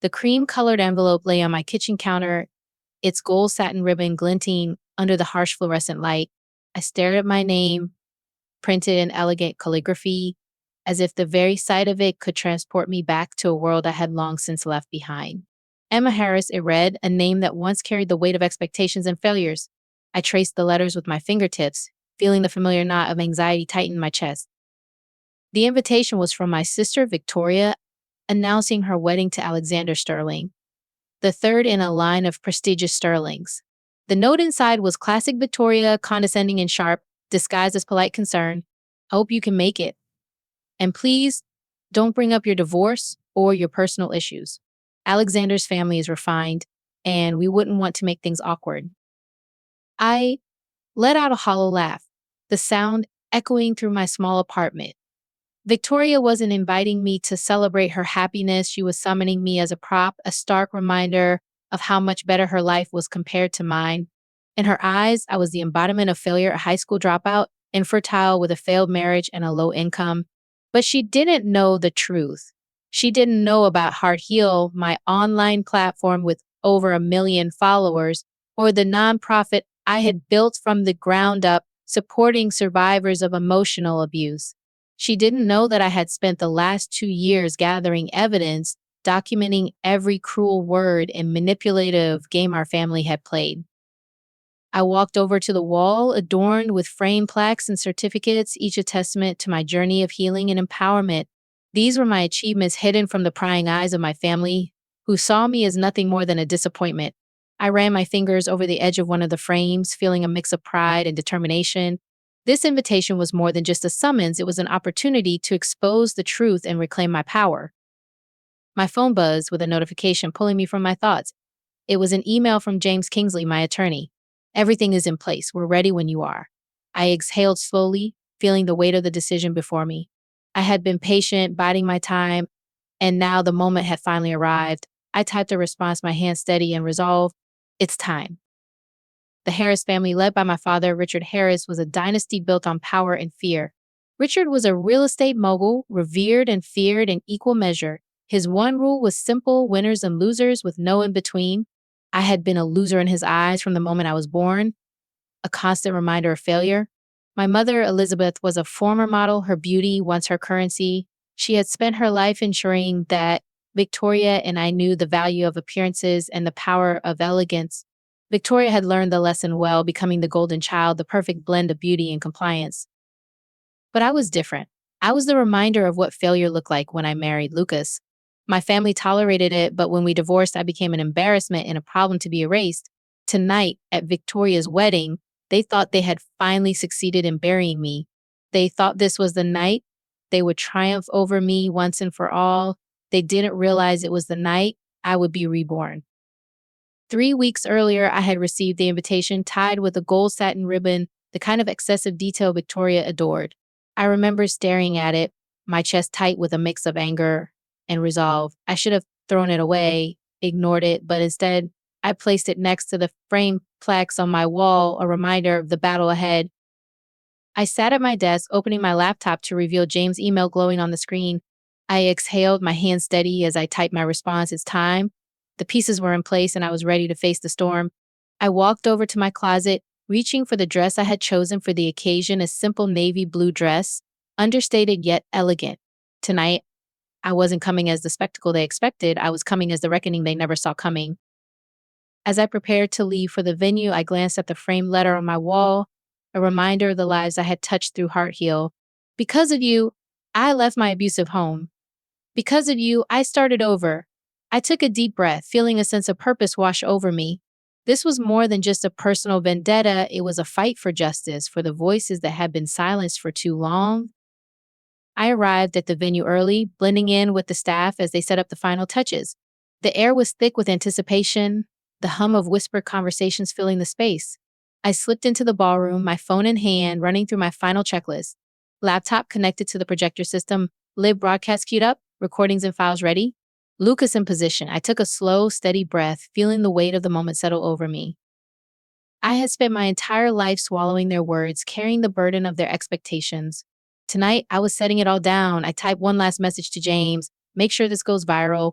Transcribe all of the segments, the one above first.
The cream-colored envelope lay on my kitchen counter, its gold satin ribbon glinting under the harsh fluorescent light. I stared at my name, printed in elegant calligraphy, as if the very sight of it could transport me back to a world I had long since left behind. Emma Harris, it read, a name that once carried the weight of expectations and failures. I traced the letters with my fingertips, feeling the familiar knot of anxiety tighten my chest. The invitation was from my sister, Victoria, announcing her wedding to Alexander Sterling, the third in a line of prestigious Sterlings. The note inside was classic Victoria, condescending and sharp, disguised as polite concern. I hope you can make it. And please, don't bring up your divorce or your personal issues. Alexander's family is refined, and we wouldn't want to make things awkward. I let out a hollow laugh, the sound echoing through my small apartment. Victoria wasn't inviting me to celebrate her happiness. She was summoning me as a prop, a stark reminder of how much better her life was compared to mine. In her eyes, I was the embodiment of failure, a high school dropout, infertile with a failed marriage and a low income. But she didn't know the truth. She didn't know about Heart Heal, my online platform with over 1 million followers, or the nonprofit I had built from the ground up, supporting survivors of emotional abuse. She didn't know that I had spent the last 2 years gathering evidence, documenting every cruel word and manipulative game our family had played. I walked over to the wall, adorned with framed plaques and certificates, each a testament to my journey of healing and empowerment. These were my achievements hidden from the prying eyes of my family, who saw me as nothing more than a disappointment. I ran my fingers over the edge of one of the frames, feeling a mix of pride and determination. This invitation was more than just a summons, it was an opportunity to expose the truth and reclaim my power. My phone buzzed with a notification pulling me from my thoughts. It was an email from James Kingsley, my attorney. Everything is in place. We're ready when you are. I exhaled slowly, feeling the weight of the decision before me. I had been patient, biding my time, and now the moment had finally arrived. I typed a response, my hand steady and resolved. It's time. The Harris family, led by my father, Richard Harris, was a dynasty built on power and fear. Richard was a real estate mogul, revered and feared in equal measure. His one rule was simple: winners and losers with no in between. I had been a loser in his eyes from the moment I was born, a constant reminder of failure. My mother, Elizabeth, was a former model, her beauty once her currency. She had spent her life ensuring that Victoria and I knew the value of appearances and the power of elegance. Victoria had learned the lesson well, becoming the golden child, the perfect blend of beauty and compliance. But I was different. I was the reminder of what failure looked like when I married Lucas. My family tolerated it, but when we divorced, I became an embarrassment and a problem to be erased. Tonight, at Victoria's wedding, they thought they had finally succeeded in burying me. They thought this was the night they would triumph over me once and for all. They didn't realize it was the night I would be reborn. 3 weeks earlier, I had received the invitation tied with a gold satin ribbon, the kind of excessive detail Victoria adored. I remember staring at it, my chest tight with a mix of anger and resolve. I should have thrown it away, ignored it, but instead, I placed it next to the framed plaques on my wall, a reminder of the battle ahead. I sat at my desk, opening my laptop to reveal James' email glowing on the screen. I exhaled, my hand steady as I typed my response. It's time. The pieces were in place and I was ready to face the storm. I walked over to my closet, reaching for the dress I had chosen for the occasion, a simple navy blue dress, understated yet elegant. Tonight, I wasn't coming as the spectacle they expected. I was coming as the reckoning they never saw coming. As I prepared to leave for the venue, I glanced at the framed letter on my wall, a reminder of the lives I had touched through Heart Heal. Because of you, I left my abusive home. Because of you, I started over. I took a deep breath, feeling a sense of purpose wash over me. This was more than just a personal vendetta. It was a fight for justice, for the voices that had been silenced for too long. I arrived at the venue early, blending in with the staff as they set up the final touches. The air was thick with anticipation, the hum of whispered conversations filling the space. I slipped into the ballroom, my phone in hand, running through my final checklist. Laptop connected to the projector system, live broadcast queued up, recordings and files ready. Lucas in position. I took a slow, steady breath, feeling the weight of the moment settle over me. I had spent my entire life swallowing their words, carrying the burden of their expectations. Tonight, I was setting it all down. I typed one last message to James. Make sure this goes viral.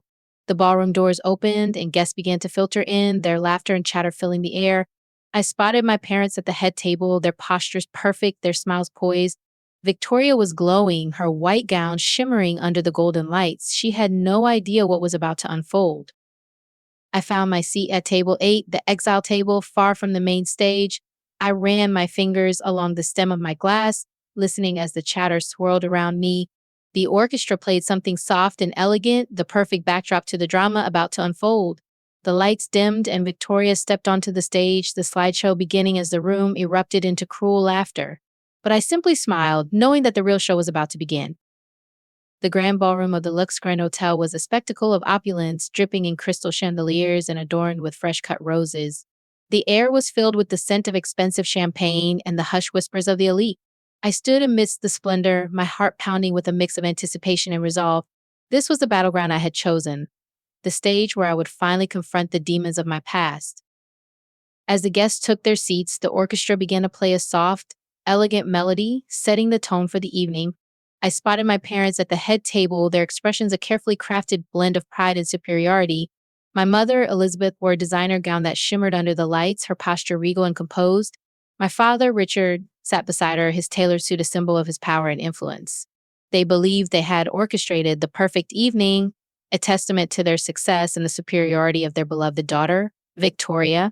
The ballroom doors opened and guests began to filter in, their laughter and chatter filling the air. I spotted my parents at the head table, their postures perfect, their smiles poised. Victoria was glowing, her white gown shimmering under the golden lights. She had no idea what was about to unfold. I found my seat at table 8, the exile table, far from the main stage. I ran my fingers along the stem of my glass, listening as the chatter swirled around me. The orchestra played something soft and elegant, the perfect backdrop to the drama about to unfold. The lights dimmed and Victoria stepped onto the stage, the slideshow beginning as the room erupted into cruel laughter. But I simply smiled, knowing that the real show was about to begin. The grand ballroom of the Lux Grand Hotel was a spectacle of opulence, dripping in crystal chandeliers and adorned with fresh-cut roses. The air was filled with the scent of expensive champagne and the hushed whispers of the elite. I stood amidst the splendor, my heart pounding with a mix of anticipation and resolve. This was the battleground I had chosen, the stage where I would finally confront the demons of my past. As the guests took their seats, the orchestra began to play a soft, elegant melody, setting the tone for the evening. I spotted my parents at the head table, their expressions a carefully crafted blend of pride and superiority. My mother, Elizabeth, wore a designer gown that shimmered under the lights, her posture regal and composed. My father, Richard, sat beside her, his tailored suit a symbol of his power and influence. They believed they had orchestrated the perfect evening, a testament to their success and the superiority of their beloved daughter, Victoria.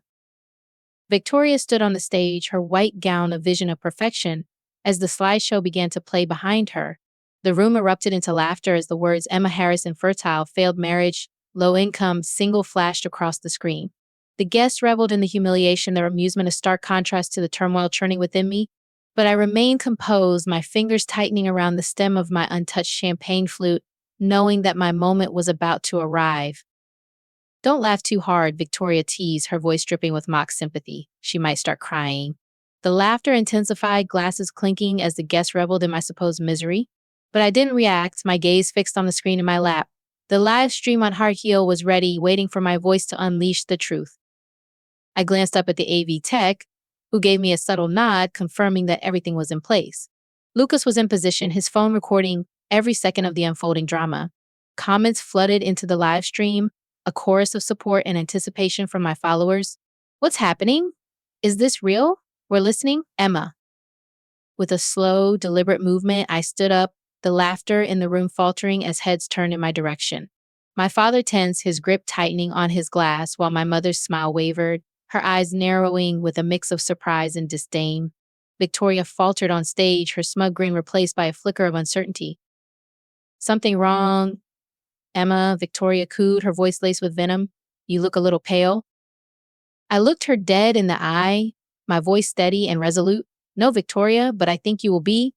Victoria stood on the stage, her white gown a vision of perfection. As the slideshow began to play behind her, the room erupted into laughter as the words Emma Harris infertile, failed marriage, low income, single flashed across the screen. The guests reveled in the humiliation, their amusement a stark contrast to the turmoil churning within me. But I remained composed, my fingers tightening around the stem of my untouched champagne flute, knowing that my moment was about to arrive. Don't laugh too hard, Victoria teased, her voice dripping with mock sympathy. She might start crying. The laughter intensified, glasses clinking as the guests reveled in my supposed misery. But I didn't react, my gaze fixed on the screen in my lap. The live stream on Heart Heel was ready, waiting for my voice to unleash the truth. I glanced up at the AV tech, who gave me a subtle nod, confirming that everything was in place. Lucas was in position, his phone recording every second of the unfolding drama. Comments flooded into the live stream, a chorus of support and anticipation from my followers. What's happening? Is this real? We're listening? Emma. With a slow, deliberate movement, I stood up, the laughter in the room faltering as heads turned in my direction. My father tensed, his grip tightening on his glass, while my mother's smile wavered, her eyes narrowing with a mix of surprise and disdain. Victoria faltered on stage, her smug grin replaced by a flicker of uncertainty. Something wrong? Emma, Victoria cooed, her voice laced with venom. You look a little pale. I looked her dead in the eye, my voice steady and resolute. No, Victoria, but I think you will be.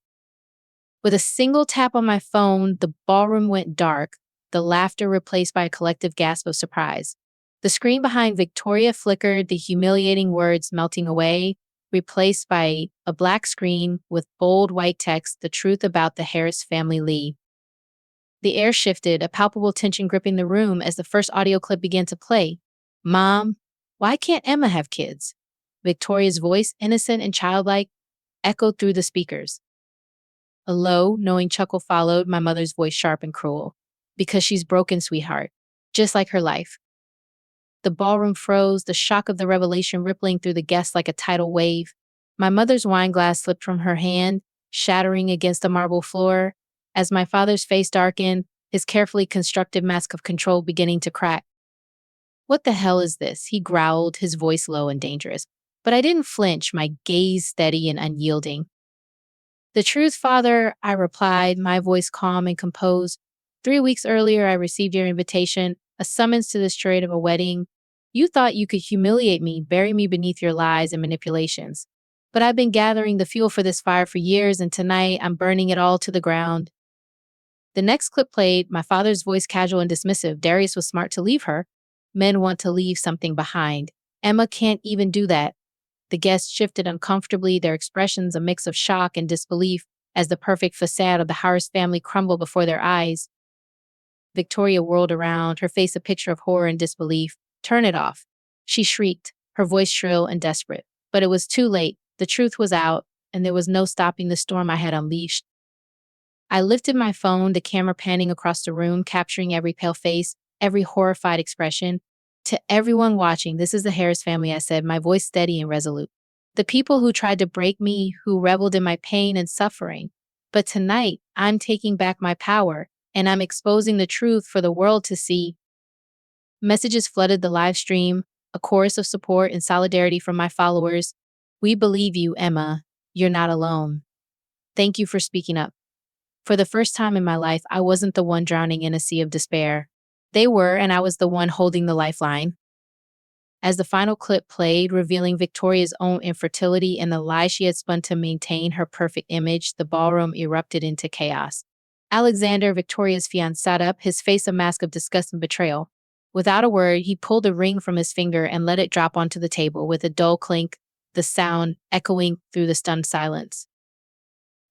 With a single tap on my phone, the ballroom went dark, the laughter replaced by a collective gasp of surprise. The screen behind Victoria flickered, the humiliating words melting away, replaced by a black screen with bold white text, the truth about the Harris family Lee. The air shifted, a palpable tension gripping the room as the first audio clip began to play. Mom, why can't Emma have kids? Victoria's voice, innocent and childlike, echoed through the speakers. A low, knowing chuckle followed, my mother's voice sharp and cruel. Because she's broken, sweetheart. Just like her life. The ballroom froze, the shock of the revelation rippling through the guests like a tidal wave. My mother's wine glass slipped from her hand, shattering against the marble floor. As my father's face darkened, his carefully constructed mask of control beginning to crack. What the hell is this? He growled, his voice low and dangerous. But I didn't flinch, my gaze steady and unyielding. The truth, Father, I replied, my voice calm and composed. 3 weeks earlier, I received your invitation, a summons to the charade of a wedding. You thought you could humiliate me, bury me beneath your lies and manipulations. But I've been gathering the fuel for this fire for years, and tonight I'm burning it all to the ground. The next clip played, my father's voice casual and dismissive. Darius was smart to leave her. Men want to leave something behind. Emma can't even do that. The guests shifted uncomfortably, their expressions a mix of shock and disbelief as the perfect facade of the Harris family crumbled before their eyes. Victoria whirled around, her face a picture of horror and disbelief. Turn it off. She shrieked, her voice shrill and desperate. But it was too late. The truth was out, and there was no stopping the storm I had unleashed. I lifted my phone, the camera panning across the room, capturing every pale face. every horrified expression. To everyone watching, this is the Harris family, I said, my voice steady and resolute. The people who tried to break me, who reveled in my pain and suffering. But tonight, I'm taking back my power, and I'm exposing the truth for the world to see. Messages flooded the live stream, a chorus of support and solidarity from my followers. We believe you, Emma. You're not alone. Thank you for speaking up. For the first time in my life, I wasn't the one drowning in a sea of despair. They were, and I was the one holding the lifeline. As the final clip played, revealing Victoria's own infertility and the lies she had spun to maintain her perfect image, the ballroom erupted into chaos. Alexander, Victoria's fiancé, sat up, his face a mask of disgust and betrayal. Without a word, he pulled a ring from his finger and let it drop onto the table with a dull clink, the sound echoing through the stunned silence.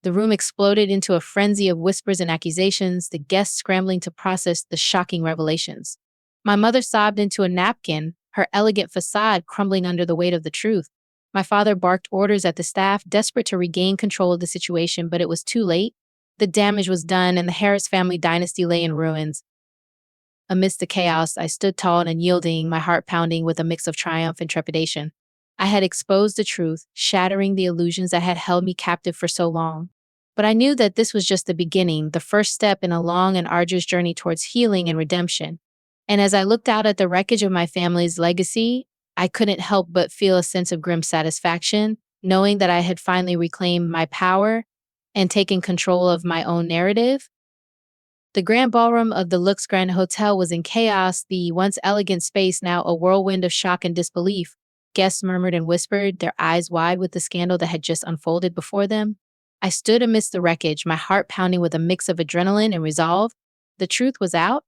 The room exploded into a frenzy of whispers and accusations, the guests scrambling to process the shocking revelations. My mother sobbed into a napkin, her elegant facade crumbling under the weight of the truth. My father barked orders at the staff, desperate to regain control of the situation, but it was too late. The damage was done, and the Harris family dynasty lay in ruins. Amidst the chaos, I stood tall and unyielding, my heart pounding with a mix of triumph and trepidation. I had exposed the truth, shattering the illusions that had held me captive for so long. But I knew that this was just the beginning, the first step in a long and arduous journey towards healing and redemption. And as I looked out at the wreckage of my family's legacy, I couldn't help but feel a sense of grim satisfaction, knowing that I had finally reclaimed my power and taken control of my own narrative. The grand ballroom of the Lux Grand Hotel was in chaos, the once elegant space now a whirlwind of shock and disbelief. Guests murmured and whispered, their eyes wide with the scandal that had just unfolded before them. I stood amidst the wreckage, my heart pounding with a mix of adrenaline and resolve. The truth was out,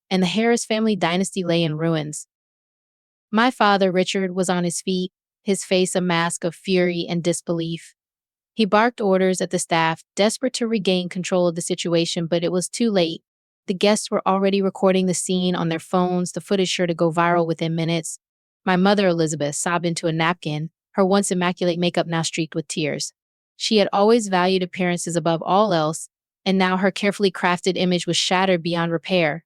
and the Harris family dynasty lay in ruins. My father, Richard, was on his feet, his face a mask of fury and disbelief. He barked orders at the staff, desperate to regain control of the situation, but it was too late. The guests were already recording the scene on their phones, the footage sure to go viral within minutes. My mother, Elizabeth, sobbed into a napkin, her once immaculate makeup now streaked with tears. She had always valued appearances above all else, and now her carefully crafted image was shattered beyond repair.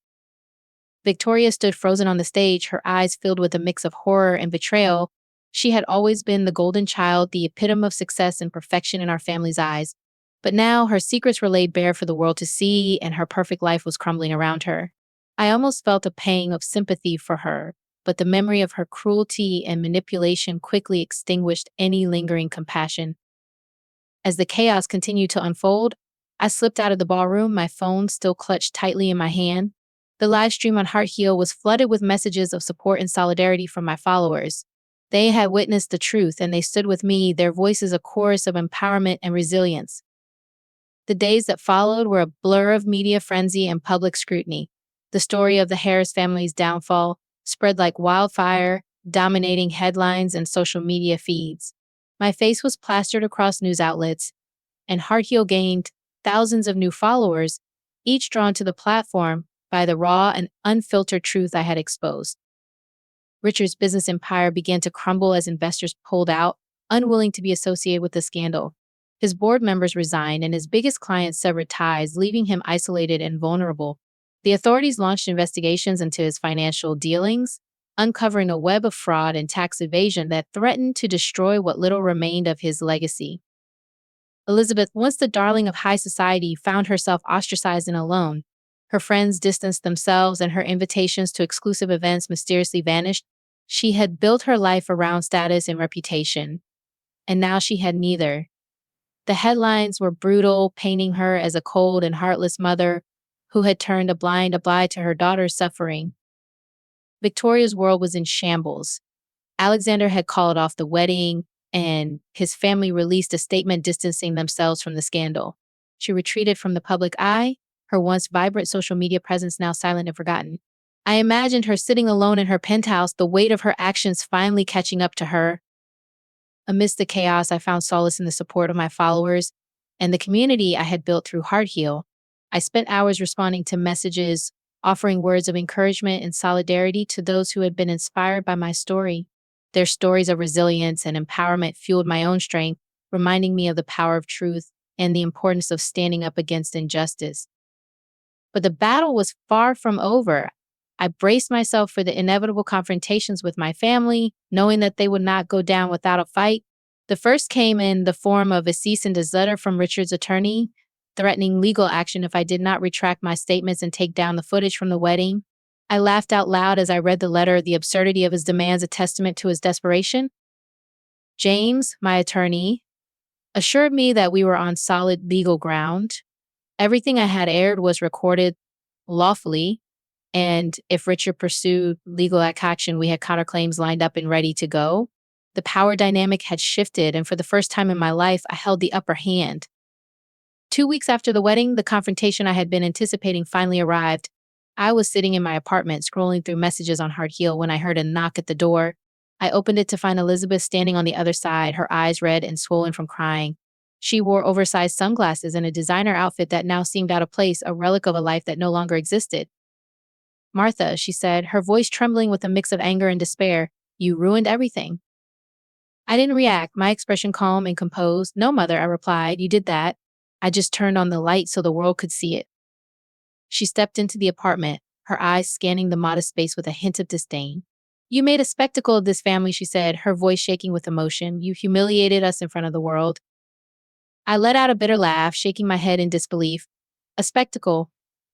Victoria stood frozen on the stage, her eyes filled with a mix of horror and betrayal. She had always been the golden child, the epitome of success and perfection in our family's eyes. But now her secrets were laid bare for the world to see, and her perfect life was crumbling around her. I almost felt a pang of sympathy for her, but the memory of her cruelty and manipulation quickly extinguished any lingering compassion. As the chaos continued to unfold, I slipped out of the ballroom, my phone still clutched tightly in my hand. The live stream on Heart Heal was flooded with messages of support and solidarity from my followers. They had witnessed the truth, and they stood with me, their voices a chorus of empowerment and resilience. The days that followed were a blur of media frenzy and public scrutiny. The story of the Harris family's downfall spread like wildfire, dominating headlines and social media feeds. My face was plastered across news outlets, and Heart Heal gained thousands of new followers, each drawn to the platform by the raw and unfiltered truth I had exposed. Richard's business empire began to crumble as investors pulled out, unwilling to be associated with the scandal. His board members resigned, and his biggest clients severed ties, leaving him isolated and vulnerable. The authorities launched investigations into his financial dealings, uncovering a web of fraud and tax evasion that threatened to destroy what little remained of his legacy. Elizabeth, once the darling of high society, found herself ostracized and alone. Her friends distanced themselves, and her invitations to exclusive events mysteriously vanished. She had built her life around status and reputation, and now she had neither. The headlines were brutal, painting her as a cold and heartless mother who had turned a blind eye to her daughter's suffering. Victoria's world was in shambles. Alexander had called off the wedding, and his family released a statement distancing themselves from the scandal. She retreated from the public eye, her once vibrant social media presence now silent and forgotten. I imagined her sitting alone in her penthouse, the weight of her actions finally catching up to her. Amidst the chaos, I found solace in the support of my followers and the community I had built through Heart Heal. I spent hours responding to messages, offering words of encouragement and solidarity to those who had been inspired by my story. Their stories of resilience and empowerment fueled my own strength, reminding me of the power of truth and the importance of standing up against injustice. But the battle was far from over. I braced myself for the inevitable confrontations with my family, knowing that they would not go down without a fight. The first came in the form of a cease and desist letter from Richard's attorney, threatening legal action if I did not retract my statements and take down the footage from the wedding. I laughed out loud as I read the letter, the absurdity of his demands a testament to his desperation. James, my attorney, assured me that we were on solid legal ground. Everything I had aired was recorded lawfully, and if Richard pursued legal action, we had counterclaims lined up and ready to go. The power dynamic had shifted, and for the first time in my life, I held the upper hand. 2 weeks after the wedding, the confrontation I had been anticipating finally arrived. I was sitting in my apartment, scrolling through messages on Hard Heel when I heard a knock at the door. I opened it to find Elizabeth standing on the other side, her eyes red and swollen from crying. She wore oversized sunglasses and a designer outfit that now seemed out of place, a relic of a life that no longer existed. "Martha," she said, her voice trembling with a mix of anger and despair, "you ruined everything." I didn't react, my expression calm and composed. "No, Mother," I replied, "you did that. I just turned on the light so the world could see it." She stepped into the apartment, her eyes scanning the modest space with a hint of disdain. "You made a spectacle of this family," she said, her voice shaking with emotion. "You humiliated us in front of the world." I let out a bitter laugh, shaking my head in disbelief. "A spectacle?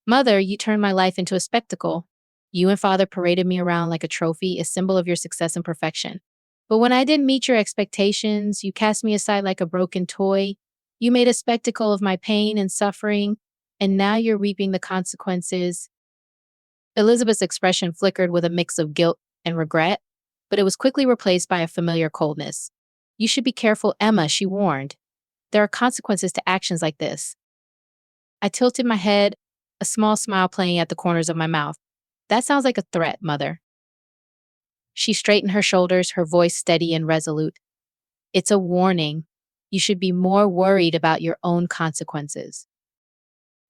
Mother, you turned my life into a spectacle. You and Father paraded me around like a trophy, a symbol of your success and perfection. But when I didn't meet your expectations, you cast me aside like a broken toy. You made a spectacle of my pain and suffering, and now you're reaping the consequences." Elizabeth's expression flickered with a mix of guilt and regret, but it was quickly replaced by a familiar coldness. "You should be careful, Emma," she warned. "There are consequences to actions like this." I tilted my head, a small smile playing at the corners of my mouth. "That sounds like a threat, Mother." She straightened her shoulders, her voice steady and resolute. "It's a warning. You should be more worried about your own consequences."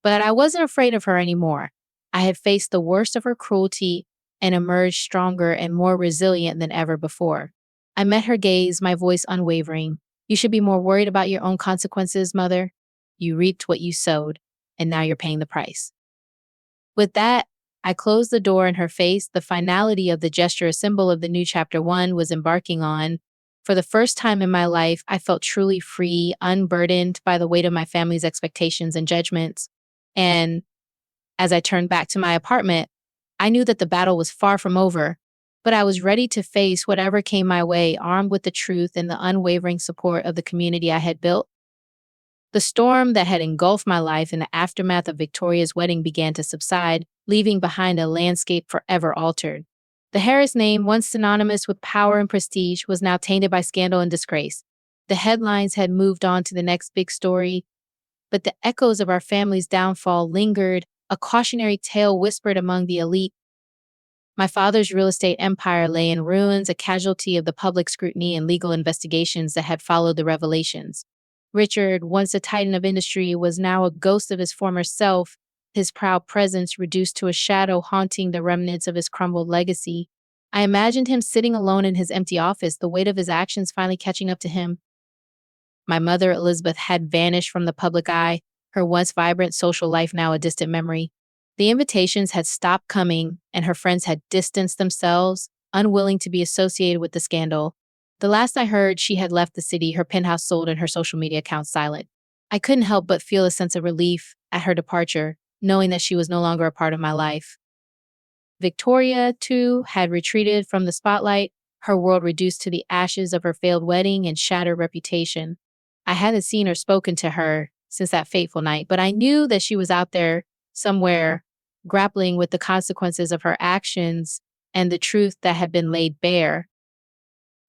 But I wasn't afraid of her anymore. I had faced the worst of her cruelty and emerged stronger and more resilient than ever before. I met her gaze, my voice unwavering. "You should be more worried about your own consequences, Mother. You reaped what you sowed, and now you're paying the price." With that, I closed the door in her face. The finality of the gesture, a symbol of the new chapter one was embarking on. For the first time in my life, I felt truly free, unburdened by the weight of my family's expectations and judgments. And as I turned back to my apartment, I knew that the battle was far from over, but I was ready to face whatever came my way, armed with the truth and the unwavering support of the community I had built. The storm that had engulfed my life in the aftermath of Victoria's wedding began to subside, leaving behind a landscape forever altered. The Harris name, once synonymous with power and prestige, was now tainted by scandal and disgrace. The headlines had moved on to the next big story, but the echoes of our family's downfall lingered, a cautionary tale whispered among the elite. My father's real estate empire lay in ruins, a casualty of the public scrutiny and legal investigations that had followed the revelations. Richard, once a titan of industry, was now a ghost of his former self, his proud presence reduced to a shadow haunting the remnants of his crumbled legacy. I imagined him sitting alone in his empty office, the weight of his actions finally catching up to him. My mother, Elizabeth, had vanished from the public eye, her once vibrant social life now a distant memory. The invitations had stopped coming, and her friends had distanced themselves, unwilling to be associated with the scandal. The last I heard, she had left the city, her penthouse sold and her social media account silent. I couldn't help but feel a sense of relief at her departure, knowing that she was no longer a part of my life. Victoria, too, had retreated from the spotlight, her world reduced to the ashes of her failed wedding and shattered reputation. I hadn't seen or spoken to her since that fateful night, but I knew that she was out there somewhere, grappling with the consequences of her actions and the truth that had been laid bare.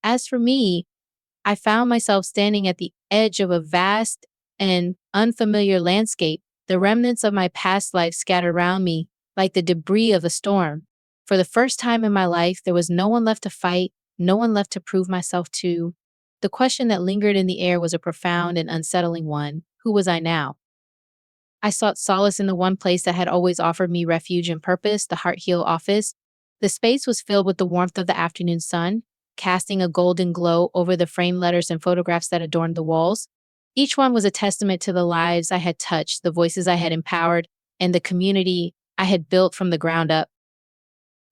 As for me, I found myself standing at the edge of a vast and unfamiliar landscape, the remnants of my past life scattered around me like the debris of a storm. For the first time in my life, there was no one left to fight, no one left to prove myself to. The question that lingered in the air was a profound and unsettling one. Who was I now? I sought solace in the one place that had always offered me refuge and purpose, the Heart Heal office. The space was filled with the warmth of the afternoon sun, casting a golden glow over the framed letters and photographs that adorned the walls. Each one was a testament to the lives I had touched, the voices I had empowered, and the community I had built from the ground up.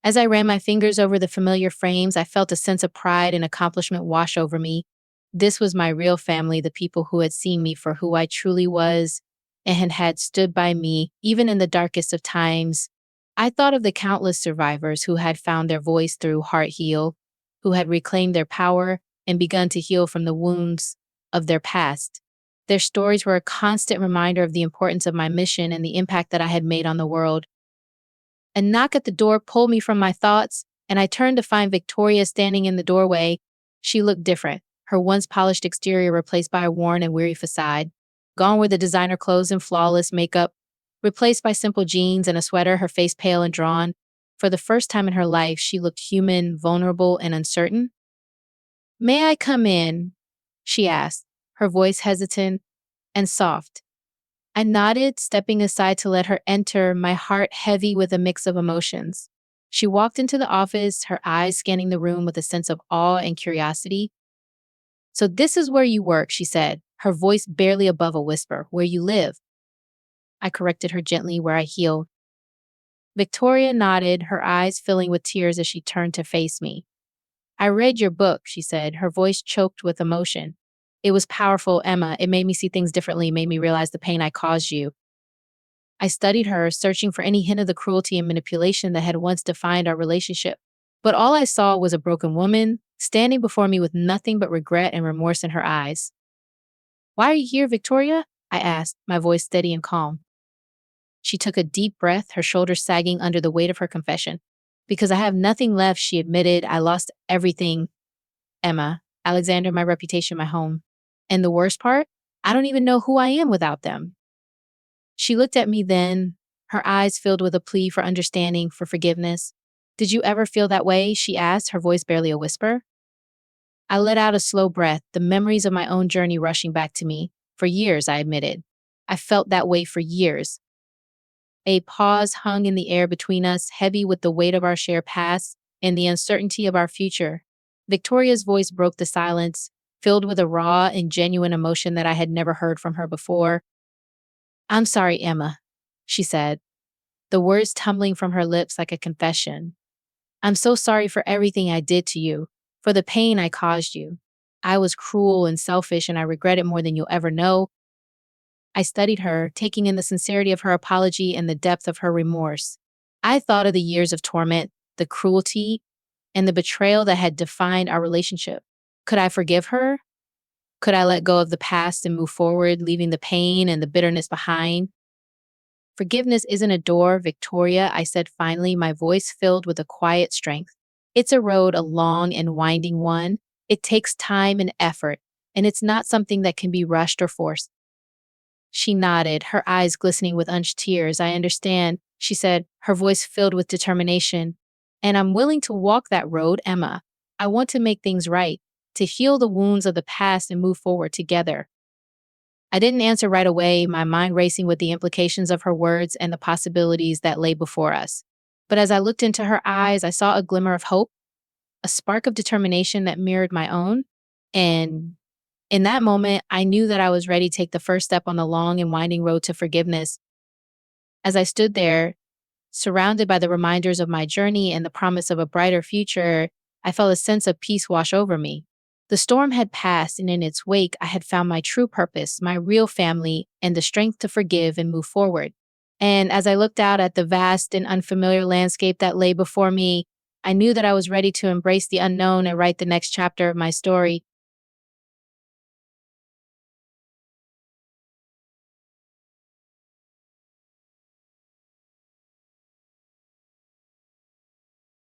As I ran my fingers over the familiar frames, I felt a sense of pride and accomplishment wash over me. This was my real family, the people who had seen me for who I truly was and had stood by me, even in the darkest of times. I thought of the countless survivors who had found their voice through Heart Heal, who had reclaimed their power and begun to heal from the wounds of their past. Their stories were a constant reminder of the importance of my mission and the impact that I had made on the world. A knock at the door pulled me from my thoughts, and I turned to find Victoria standing in the doorway. She looked different, her once polished exterior replaced by a worn and weary facade. Gone were the designer clothes and flawless makeup, replaced by simple jeans and a sweater, her face pale and drawn. For the first time in her life, she looked human, vulnerable, and uncertain. "May I come in?" she asked, her voice hesitant and soft. I nodded, stepping aside to let her enter, my heart heavy with a mix of emotions. She walked into the office, her eyes scanning the room with a sense of awe and curiosity. "So this is where you work," she said, her voice barely above a whisper. "Where you live." I corrected her gently, "Where I heal." Victoria nodded, her eyes filling with tears as she turned to face me. "I read your book," she said, her voice choked with emotion. "It was powerful, Emma. It made me see things differently, made me realize the pain I caused you." I studied her, searching for any hint of the cruelty and manipulation that had once defined our relationship. But all I saw was a broken woman, standing before me with nothing but regret and remorse in her eyes. "Why are you here, Victoria?" I asked, my voice steady and calm. She took a deep breath, her shoulders sagging under the weight of her confession. "Because I have nothing left," she admitted. "I lost everything, Emma. Alexander, my reputation, my home. And the worst part? I don't even know who I am without them." She looked at me then, her eyes filled with a plea for understanding, for forgiveness. "Did you ever feel that way?" she asked, her voice barely a whisper. I let out a slow breath, the memories of my own journey rushing back to me. "For years," I admitted. "I felt that way for years." A pause hung in the air between us, heavy with the weight of our shared past and the uncertainty of our future. Victoria's voice broke the silence, filled with a raw and genuine emotion that I had never heard from her before. "I'm sorry, Emma," she said, the words tumbling from her lips like a confession. "I'm so sorry for everything I did to you, for the pain I caused you. I was cruel and selfish, and I regret it more than you'll ever know." I studied her, taking in the sincerity of her apology and the depth of her remorse. I thought of the years of torment, the cruelty, and the betrayal that had defined our relationship. Could I forgive her? Could I let go of the past and move forward, leaving the pain and the bitterness behind? "Forgiveness isn't a door, Victoria," I said finally, my voice filled with a quiet strength. "It's a road, a long and winding one. It takes time and effort, and it's not something that can be rushed or forced." She nodded, her eyes glistening with unshed tears. "I understand," she said, her voice filled with determination. "And I'm willing to walk that road, Emma. I want to make things right, to heal the wounds of the past and move forward together." I didn't answer right away, my mind racing with the implications of her words and the possibilities that lay before us. But as I looked into her eyes, I saw a glimmer of hope, a spark of determination that mirrored my own. And in that moment, I knew that I was ready to take the first step on the long and winding road to forgiveness. As I stood there, surrounded by the reminders of my journey and the promise of a brighter future, I felt a sense of peace wash over me. The storm had passed, and in its wake, I had found my true purpose, my real family, and the strength to forgive and move forward. And as I looked out at the vast and unfamiliar landscape that lay before me, I knew that I was ready to embrace the unknown and write the next chapter of my story.